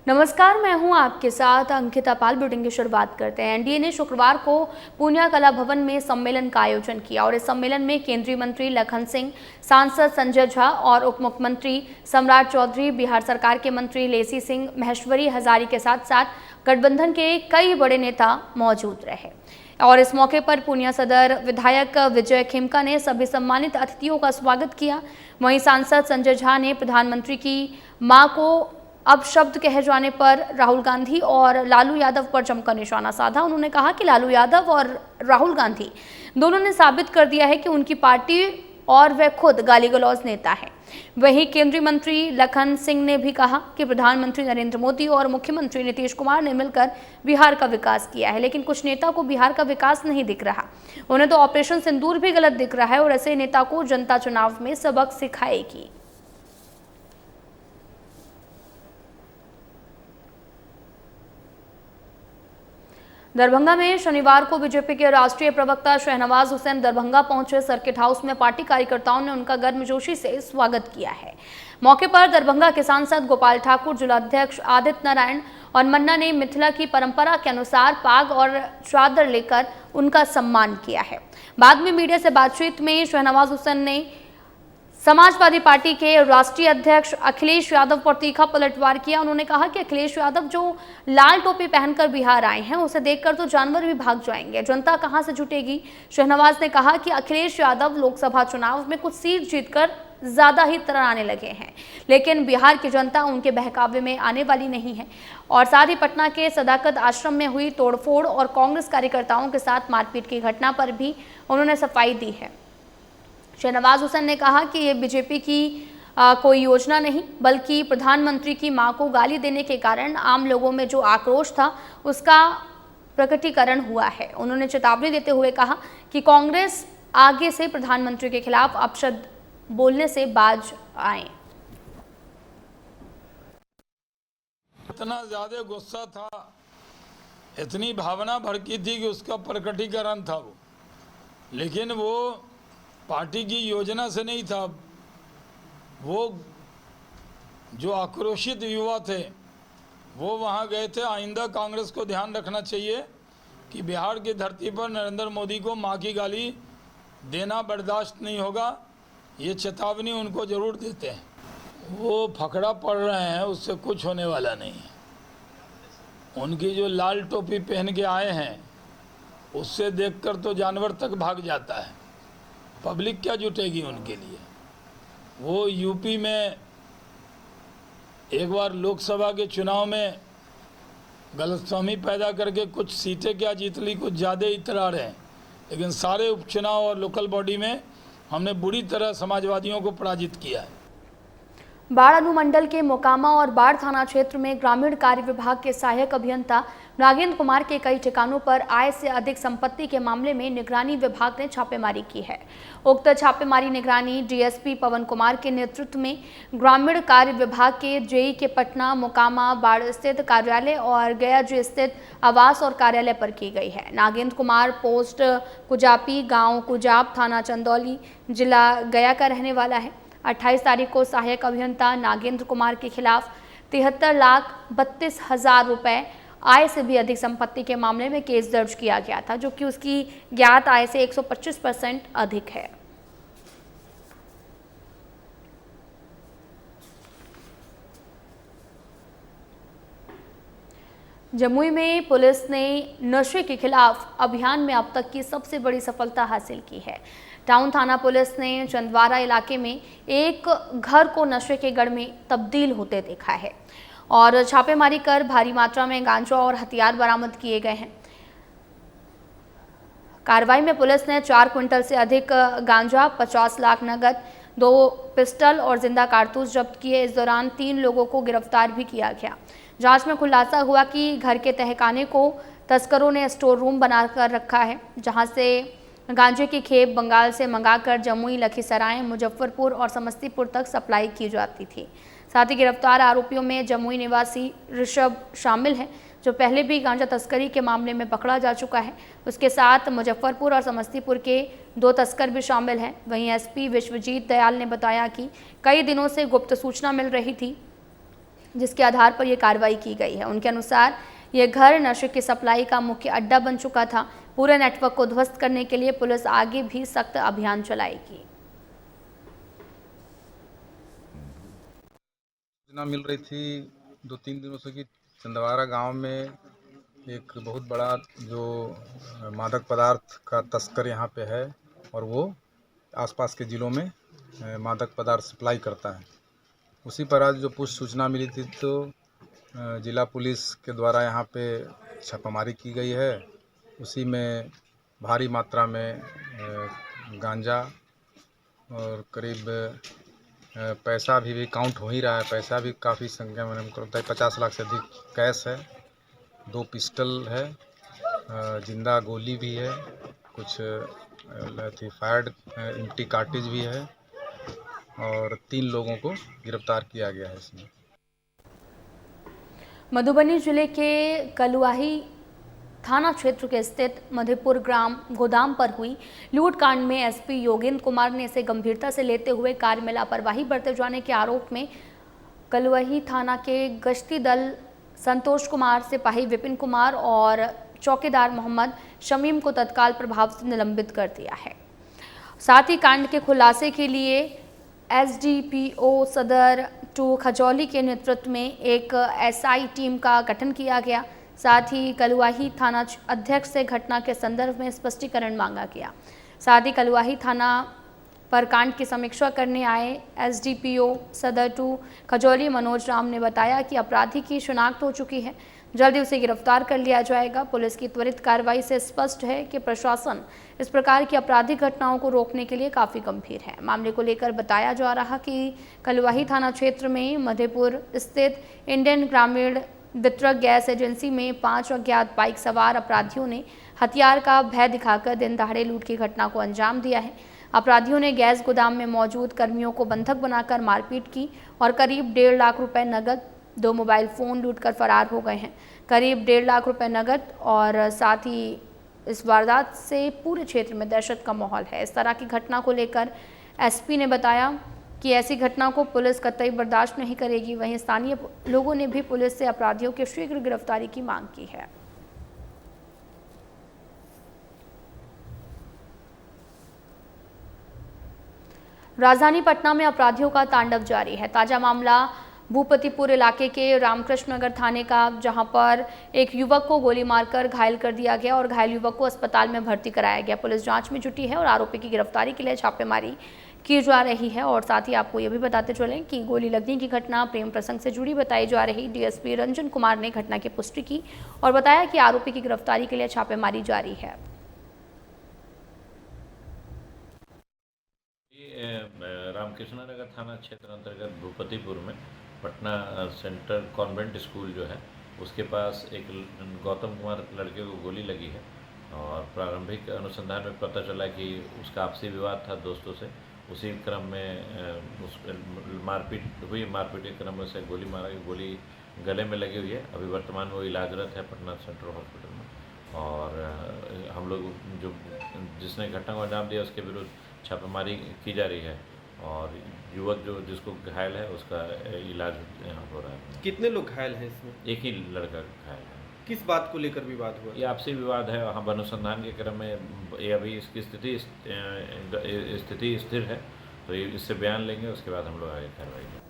नमस्कार, मैं हूं आपके साथ अंकिता पाल। बुलेटिन की शुरुआत करते हैं। एनडीए ने शुक्रवार को पूनिया कला भवन में सम्मेलन का आयोजन किया और इस सम्मेलन में केंद्रीय मंत्री लखन सिंह, सांसद संजय झा और उप मुख्यमंत्री सम्राट चौधरी, बिहार सरकार के मंत्री लेसी सिंह, महेश्वरी हजारी के साथ साथ गठबंधन के कई बड़े नेता मौजूद रहे। और इस मौके पर पूनिया सदर विधायक विजय खेमका ने सभी सम्मानित अतिथियों का स्वागत किया। वहीं सांसद संजय झा ने प्रधानमंत्री की मां को अब शब्द कहे जाने पर राहुल गांधी और लालू यादव पर जमकर निशाना साधा। उन्होंने कहा कि लालू यादव और राहुल गांधी दोनों ने साबित कर दिया है कि उनकी पार्टी और वह खुद गाली गलौज नेता है। वहीं केंद्रीय मंत्री लखन सिंह ने भी कहा कि प्रधानमंत्री नरेंद्र मोदी और मुख्यमंत्री नीतीश कुमार ने मिलकर बिहार का विकास किया है, लेकिन कुछ नेता को बिहार का विकास नहीं दिख रहा। उन्हें तो ऑपरेशन सिंदूर भी गलत दिख रहा है और ऐसे नेता को जनता चुनाव में सबक सिखाएगी। दरभंगा में शनिवार को बीजेपी के राष्ट्रीय प्रवक्ता शहनवाज हुसैन दरभंगा पहुंचे। सर्किट हाउस में पार्टी कार्यकर्ताओं ने उनका गर्मजोशी से स्वागत किया है। मौके पर दरभंगा के सांसद गोपाल ठाकुर, जिलाध्यक्ष आदित्य नारायण और मन्ना ने मिथिला की परंपरा के अनुसार पाग और चादर लेकर उनका सम्मान किया है। बाद में मीडिया से बातचीत में शहनवाज हुसैन ने समाजवादी पार्टी के राष्ट्रीय अध्यक्ष अखिलेश यादव पर तीखा पलटवार किया। उन्होंने कहा कि अखिलेश यादव जो लाल टोपी पहनकर बिहार आए हैं, उसे देखकर तो जानवर भी भाग जाएंगे, जनता कहां से जुटेगी। शहनवाज ने कहा कि अखिलेश यादव लोकसभा चुनाव में कुछ सीट जीतकर ज्यादा ही तराने लगे हैं, लेकिन बिहार की जनता उनके बहकावे में आने वाली नहीं है। और साथ ही पटना के सदाकत आश्रम में हुई तोड़फोड़ और कांग्रेस कार्यकर्ताओं के साथ मारपीट की घटना पर भी उन्होंने सफाई दी है। शहनवाज हुसैन ने कहा कि ये बीजेपी की कोई योजना नहीं, बल्कि प्रधानमंत्री की मां को गाली देने के कारण आम लोगों में जो आक्रोश था उसका प्रकटीकरण हुआ है। उन्होंने चेतावनी देते हुए कहा कि कांग्रेस आगे से प्रधानमंत्री के खिलाफ अपशब्द बोलने से बाज आए। इतना ज्यादा गुस्सा था, इतनी भावना भड़की थी कि उसका प्रकटीकरण था वो, लेकिन वो पार्टी की योजना से नहीं था। वो जो आक्रोशित युवा थे वो वहाँ गए थे। आइंदा कांग्रेस को ध्यान रखना चाहिए कि बिहार की धरती पर नरेंद्र मोदी को माँ की गाली देना बर्दाश्त नहीं होगा। ये चेतावनी उनको जरूर देते हैं। वो फकड़ा पड़ रहे हैं, उससे कुछ होने वाला नहीं है। उनकी जो लाल टोपी पहन के आए हैं उससे देखकर तो जानवर तक भाग जाता है। पब्लिक क्या जुटेगी उनके लिए। वो यूपी में एक बार लोकसभा के चुनाव में गलतफहमी पैदा करके कुछ सीटें क्या जीत ली, कुछ ज़्यादा इतरा रहे हैं, लेकिन सारे उपचुनाव और लोकल बॉडी में हमने बुरी तरह समाजवादियों को पराजित किया है। बाढ़ अनुमंडल के मोकामा और बाढ़ थाना क्षेत्र में ग्रामीण कार्य विभाग के सहायक अभियंता नागेंद्र कुमार के कई ठिकानों पर आय से अधिक संपत्ति के मामले में निगरानी विभाग ने छापेमारी की है। उक्त छापेमारी निगरानी डीएसपी पवन कुमार के नेतृत्व में ग्रामीण कार्य विभाग के जेई के पटना, मोकामा, बाढ़ स्थित कार्यालय और गया जी स्थित आवास और कार्यालय पर की गई है। नागेंद्र कुमार पोस्ट कुजापी, गाँव कुजाप, थाना चंदौली, जिला गया का रहने वाला है। 28 तारीख को सहायक अभियंता नागेंद्र कुमार के खिलाफ 73,32,000 रुपए आय से भी अधिक संपत्ति के मामले में केस दर्ज किया गया था, जो कि उसकी ज्ञात आय से 125% अधिक है। जमुई में पुलिस ने नशे के खिलाफ अभियान में अब तक की सबसे बड़ी सफलता हासिल की है। टाउन थाना पुलिस ने चंदवारा इलाके में एक घर को नशे के गढ़ में तब्दील होते देखा है और छापेमारी कर भारी मात्रा में गांजा और हथियार बरामद किए गए हैं। कार्रवाई में पुलिस ने 4 क्विंटल से अधिक गांजा, 50 लाख नगद, 2 पिस्टल और जिंदा कारतूस जब्त किए। इस दौरान 3 लोगों को गिरफ्तार भी किया गया। जांच में खुलासा हुआ कि घर के तहखाने को तस्करों ने स्टोर रूम बनाकर रखा है, जहां से गांजे की खेप बंगाल से मंगाकर जमुई, लखीसराय, मुजफ्फरपुर और समस्तीपुर तक सप्लाई की जाती थी। साथ ही गिरफ्तार आरोपियों में जमुई निवासी ऋषभ शामिल है, जो पहले भी गांजा तस्करी के मामले में पकड़ा जा चुका है। उसके साथ मुजफ्फरपुर और समस्तीपुर के 2 तस्कर भी शामिल हैं। वहीं एसपी विश्वजीत दयाल ने बताया कि कई दिनों से गुप्त सूचना मिल रही थी जिसके आधार पर यह कार्रवाई की गई है। उनके अनुसार यह घर नशे की सप्लाई का मुख्य अड्डा बन चुका था। पूरे नेटवर्क को ध्वस्त करने के लिए पुलिस आगे भी सख्त अभियान चलाएगी। सूचना मिल रही थी 2-3 दिनों से कि चंदवारा गांव में एक बहुत बड़ा जो मादक पदार्थ का तस्कर यहां पे है और वो आसपास के ज़िलों में मादक पदार्थ सप्लाई करता है। उसी पर आज जो पुष्ट सूचना मिली थी तो जिला पुलिस के द्वारा यहाँ पे छापामारी की गई है। उसी में भारी मात्रा में गांजा और करीब पैसा अभी भी काउंट हो ही रहा है। पैसा भी काफ़ी संख्या में, हमको लगता है 50 लाख से अधिक कैश है, 2 पिस्टल है, जिंदा गोली भी है, कुछ फायर्ड एम्प्टी कार्टिज भी है और 3 लोगों को गिरफ्तार किया गया है इसमें। मधुबनी जिले के कलुआही थाना क्षेत्र के स्थित मधेपुर ग्राम गोदाम पर हुई लूटकांड में एसपी योगेंद्र कुमार ने इसे गंभीरता से लेते हुए कार्य में लापरवाही बरते जाने के आरोप में कलुआही थाना के गश्ती दल संतोष कुमार, सिपाही विपिन कुमार और चौकीदार मोहम्मद शमीम को तत्काल प्रभाव से निलंबित कर दिया है। साथ ही कांड के खुलासे के लिए एसडीपीओ सदर 2 खजौली के नेतृत्व में एक एसआई टीम का गठन किया गया। साथ ही कलुआही थाना अध्यक्ष से घटना के संदर्भ में स्पष्टीकरण मांगा गया। साथ ही कलुआही थाना पर कांड की समीक्षा करने आए एसडीपीओ सदर 2 खजौली मनोज राम ने बताया कि अपराधी की शिनाख्त हो चुकी है, जल्दी उसे गिरफ्तार कर लिया जाएगा। पुलिस की त्वरित कार्रवाई से स्पष्ट है कि प्रशासन इस प्रकार की आपराधिक घटनाओं को रोकने के लिए काफ़ी गंभीर है। मामले को लेकर बताया जा रहा कि कलुआही थाना क्षेत्र में मधेपुर स्थित इंडियन ग्रामीण वितरक गैस एजेंसी में 5 अज्ञात बाइक सवार अपराधियों ने हथियार का भय दिखाकर दिन दहाड़े लूट की घटना को अंजाम दिया है। अपराधियों ने गैस गोदाम में मौजूद कर्मियों को बंधक बनाकर मारपीट की और करीब 1.5 लाख रुपए नगद, 2 मोबाइल फ़ोन लूटकर फरार हो गए हैं। करीब 1.5 लाख रुपए नगद और साथ ही इस वारदात से पूरे क्षेत्र में दहशत का माहौल है। इस तरह की घटना को लेकर एसपी ने बताया कि ऐसी घटना को पुलिस कतई बर्दाश्त नहीं करेगी। वहीं स्थानीय लोगों ने भी पुलिस से अपराधियों की शीघ्र गिरफ्तारी की मांग की है। राजधानी पटना में अपराधियों का तांडव जारी है। ताजा मामला भूपतिपुर इलाके के रामकृष्ण नगर थाने का, जहां पर एक युवक को गोली मारकर घायल कर दिया गया और घायल युवक को अस्पताल में भर्ती कराया गया। पुलिस जांच में जुटी है और आरोपी की गिरफ्तारी के लिए छापेमारी की जा रही है। और साथ ही आपको ये भी बताते चलें कि गोली लगने की घटना प्रेम प्रसंग से जुड़ी बताई जा रही। डीएसपी रंजन कुमार ने घटना की पुष्टि की और बताया कि आरोपी की गिरफ्तारी के लिए छापेमारी जारी है। रामकृष्ण नगर थाना क्षेत्र अंतर्गत भूपतिपुर में पटना सेंटर कॉन्वेंट स्कूल जो है उसके पास एक गौतम कुमार लड़के को गोली लगी है और प्रारंभिक अनुसंधान में पता चला कि उसका आपसी विवाद था दोस्तों से। उसी क्रम में उस मारपीट हुई, मारपीट के क्रम में उसे गोली मारा गई, गोली गले में लगी हुई है। अभी वर्तमान में वो इलाजरत है पटना सेंट्रल हॉस्पिटल में और हम लोग जो जिसने घटना को अंजाम दिया उसके विरुद्ध छापेमारी की जा रही है और युवक जो जिसको घायल है उसका इलाज यहाँ हो रहा है। कितने लोग घायल हैं इसमें? एक ही लड़का घायल है। किस बात को लेकर विवाद हुआ? ये आपसी विवाद है। हम अनुसंधान के क्रम में ये अभी इसकी स्थिति स्थिर है तो ये इससे बयान लेंगे, उसके बाद हम लोग आगे कार्रवाई करेंगे।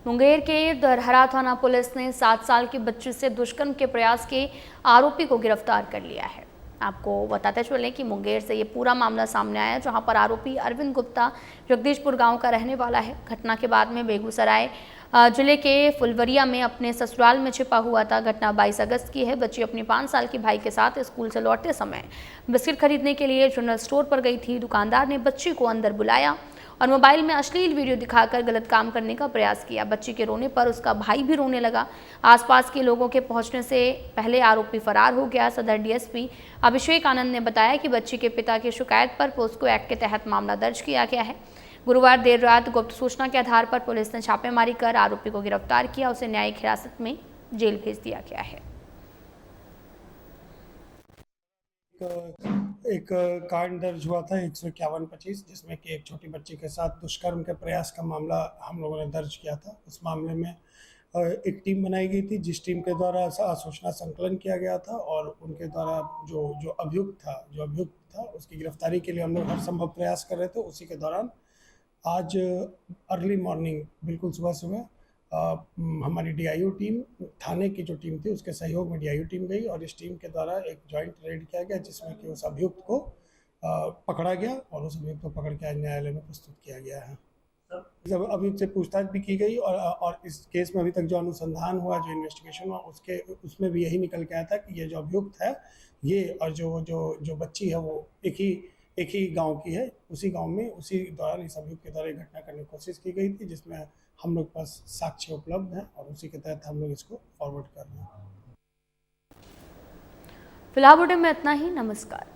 मुंगेर के दरहरा थाना पुलिस ने 7 साल की बच्ची से दुष्कर्म के प्रयास के आरोपी को गिरफ्तार कर लिया है। आपको बताते चलें कि मुंगेर से ये पूरा मामला सामने आया, जहां पर आरोपी अरविंद गुप्ता जगदीशपुर गांव का रहने वाला है। घटना के बाद में बेगूसराय जिले के फुलवरिया में अपने ससुराल में छिपा हुआ था। घटना 22 अगस्त की है। बच्ची अपनी 5 साल की भाई के साथ स्कूल से लौटते समय बिस्किट खरीदने के लिए जनरल स्टोर पर गई थी। दुकानदार ने बच्ची को अंदर बुलाया और मोबाइल में अश्लील वीडियो दिखाकर गलत काम करने का प्रयास किया। बच्ची के रोने पर उसका भाई भी रोने लगा। आसपास के लोगों के पहुंचने से पहले आरोपी फरार हो गया। सदर डीएसपी अभिषेक आनंद ने बताया कि बच्ची के पिता की शिकायत पर पोस्को एक्ट के तहत मामला दर्ज किया गया है। गुरुवार देर रात गुप्त सूचना के आधार पर पुलिस ने छापेमारी कर आरोपी को गिरफ्तार किया। उसे न्यायिक हिरासत में जेल भेज दिया गया है। एक कांड दर्ज हुआ था 151-25, जिसमें कि एक छोटी बच्ची के साथ दुष्कर्म के प्रयास का मामला हम लोगों ने दर्ज किया था। उस मामले में एक टीम बनाई गई थी, जिस टीम के द्वारा सूचना संकलन किया गया था और उनके द्वारा जो अभियुक्त था उसकी गिरफ्तारी के लिए हम लोग हर संभव प्रयास कर रहे थे। उसी के दौरान आज अर्ली मॉर्निंग, बिल्कुल सुबह हमारी डीआईओ टीम, थाने की जो टीम थी उसके सहयोग में डीआईओ टीम गई और इस टीम के द्वारा एक जॉइंट रेड किया गया, जिसमें कि उस अभियुक्त को पकड़ा गया और उस अभियुक्त को पकड़ के आज न्यायालय में प्रस्तुत किया गया है। जब अभियुक्त से पूछताछ भी की गई और इस केस में अभी तक जो अनुसंधान हुआ, जो इन्वेस्टिगेशन हुआ, उसमें भी यही निकल के आया था कि ये जो अभियुक्त है ये और जो बच्ची है वो एक ही गांव की है। उसी गांव में उसी दौरान इस अभियुक्त के द्वारा एक घटना करने की कोशिश की गई थी, जिसमें हम लोग के पास साक्ष्य उपलब्ध हैं और उसी के तहत हम लोग इसको फॉरवर्ड कर रहे हैं। फिलहाल बुलेटिन में इतना ही। नमस्कार।